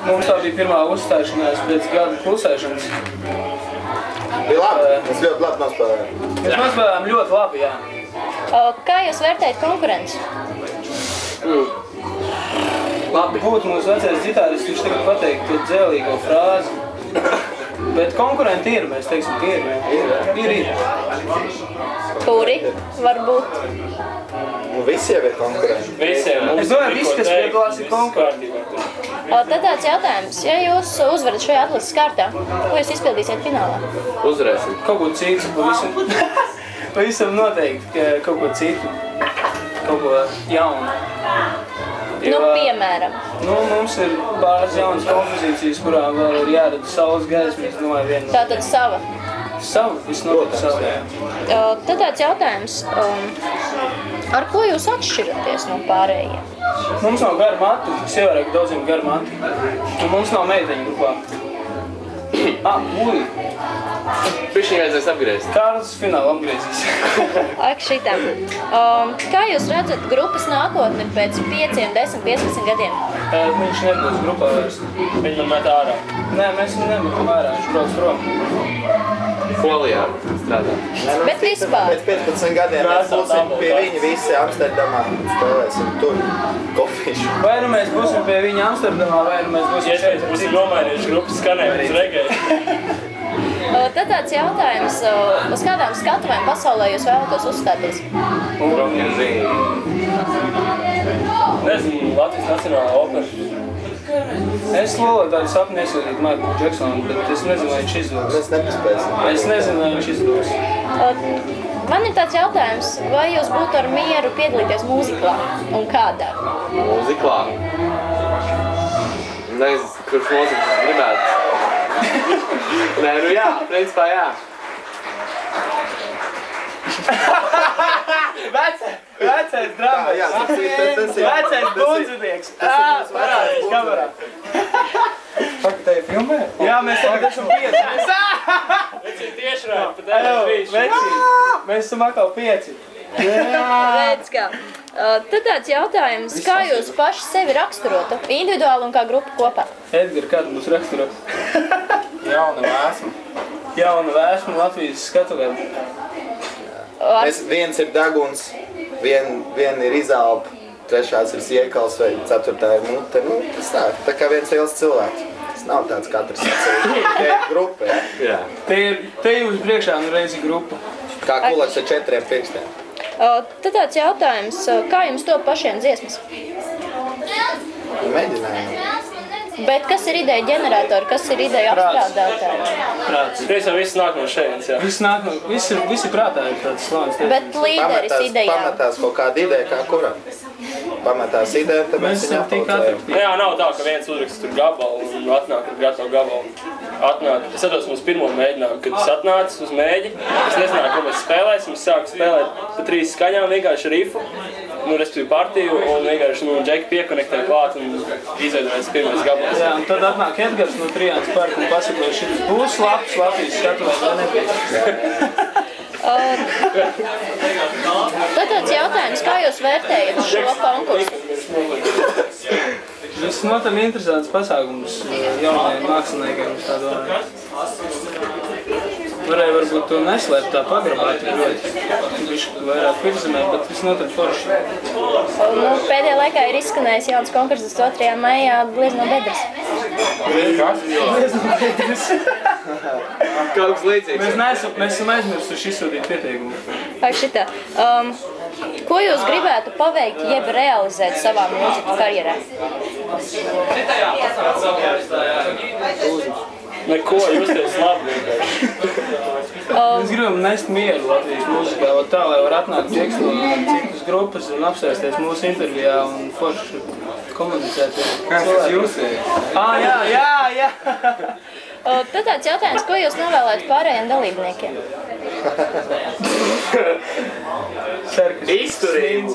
Mums tā bija pirmā uzstāšanās pēc gada klusēšanas. Bija labi, mēs ļoti labi nospēlējām. Mēs nospēlējām ļoti labi, jā. Kā jūs vērtējat konkurenci? Labi. Būtu mūsu vecais ģitārists, viņš tagad pateikt to dzēlīgo frāzi. Bet konkurenti ir, mēs teiksim, ka ir. Kuri varbūt? Nu, visi jau ir konkurenti. Visiem. Es domāju, visi, kas piedalās, ir konkurenti. Tad tāds jautājums, ja jūs uzvarat šajā atlases kārtā, ko jūs izpildīsiet finālā? Uzvarēsim. Kaut ko citu, pavisam noteikti, kaut ko citu, kaut ko jaunu. Nu, piemēram. Nu, mums ir pāris jaunas kompozīcijas, kurām vēl ir jārada saules gaismas, domāju, viena. Tātad sava. Savu, visnotiek savu, jā. Tad tāds jautājums, ar ko jūs atšķiraties no pārējiem? Mums nav gara matu, es ievērēju, ka daudziem gara matu. Un mums nav meiteņu grupā. Ui! Pišķiņ vajadzēs apgriezt. Kārlis finālu apgriezīs. Ak, šitām. Kā jūs redzat grupas nākotni pēc 5, 10, 15 gadiem? Viņš nebūs grupā vairs. Viņu met ārā. Nē, mēs viņu nemetam ārā, viņš brauc prom. Folijā strādā. Bet vispār. Pēc 15 gadiem mēs būsim pie viņa visi Amsterdamā un spēlēsim tur kofīšu. Vai nu mēs būsim pie viņa Amsterdamā, vai nu mēs būsim šeit. Būsim nomainījuši grupas skanējumus regēji. Tad tāds jautājums, uz kādām skatuvēm pasaulē jūs vēlatos uzstāties? Nezinu, Latvijas Nacionālā opera. Es loloju tādu sapni iesūtīt Michaelu Jacksonu, bet es nezinu, vai viņš izdos. Mēs nepaspēsim. Es nezinu, vai viņš izdos. Man ir tāds jautājums, vai jūs būtu ar mieru piedalīties mūziklā un kādā? Mūziklā. Nezinu, kurš mūzikas gribētu. Nē, nu jā, principā jā. Vecais drāmais. Vecais bundzinieks. Parādīs kamerā. Fakt, tā ir filmē? Jā, mēs tagad esam 5. Veci tieši rādi, pat veci. Mēs esam atkal 5. Redz kā. Tad tāds jautājums, kā jūs paši sevi raksturotu? Individuāli un kā grupa kopā? Edgar, kādu mums raksturot? Jauna vēsma. Jauna vēsma Latvijas skatuvēm. Viens ir Daguns, vien ir Izelpa, trešās ir Siekals vai ceturtā ir Mute. Nu, tas tā kā viens liels cilvēks. Tas nav tāds katrs tikai grupa, jā? Jā. Te jums priekšā nu reizi grupa. Kā kulaks ar 4 pirkstiem. Tad tāds jautājums, kā jums top pašiem dziesmas? Mēģinājumi. Bet kas ir ideja ģeneratori, kas ir ideja apstrādātāji? Prāts. Reiz jau viss nāk no šejienes, jā. Visi prātā ir tāds slavens. Bet līderis idejā. Pamatās kaut kāda ideja kā kuram. Pamatās ideja, tad mēs viņu apaudzējam. Jā, nav tā, ka viens uzraksta tur gabalu un atnāk ar gatavu gabalu. Es atdos mums pirmo mēģinājumu, kad es atnācu uz mēģi. Es nezināju, ko mēs spēlēsim. Es sāku spēlēt pa 3 skaņām, vienkārši rifu, respektīvi partiju, un vienkārši Džeki piekonektēja klāt un izveidojas pirmais gabals. Jā, un tad atnāk Edgars no Trijānas parka un pasaka, vai šis būs labs Latvijas skatuvē vai nebūs. Tad tāds jautājums, kā jūs vērtējat šo konkursu? Tas notam interesants pasākums jaunajiem māksliniekiem, es tā domāju. Varēja varbūt to neslēpt tā pagrabāt, ļoti vairāk pirzemē, bet visnotaļ forši. Pēdējā laikā ir izskanējis jauns konkurss 2. maijā Bliezno bedres. Kas? Bliezno bedres. Kaut kas līdzīgs. Mēs esam aizmirsuši izsūtīt pieteikumu. Ak šitā. Ko jūs gribētu paveikt, jeb realizēt savā mūzikas karjerā? Neko, justies labi vienkārši. Mēs gribam nest mieru Latvijas mūzikā, tā, lai var atnākt Džeks no citas grupas un apsēsties mūsu intervijā un forši komunicēt. Kas tas jūs ir? Jā! Tad tāds jautājums, ko jūs novēlētu pārējiem dalībniekiem? Izturību!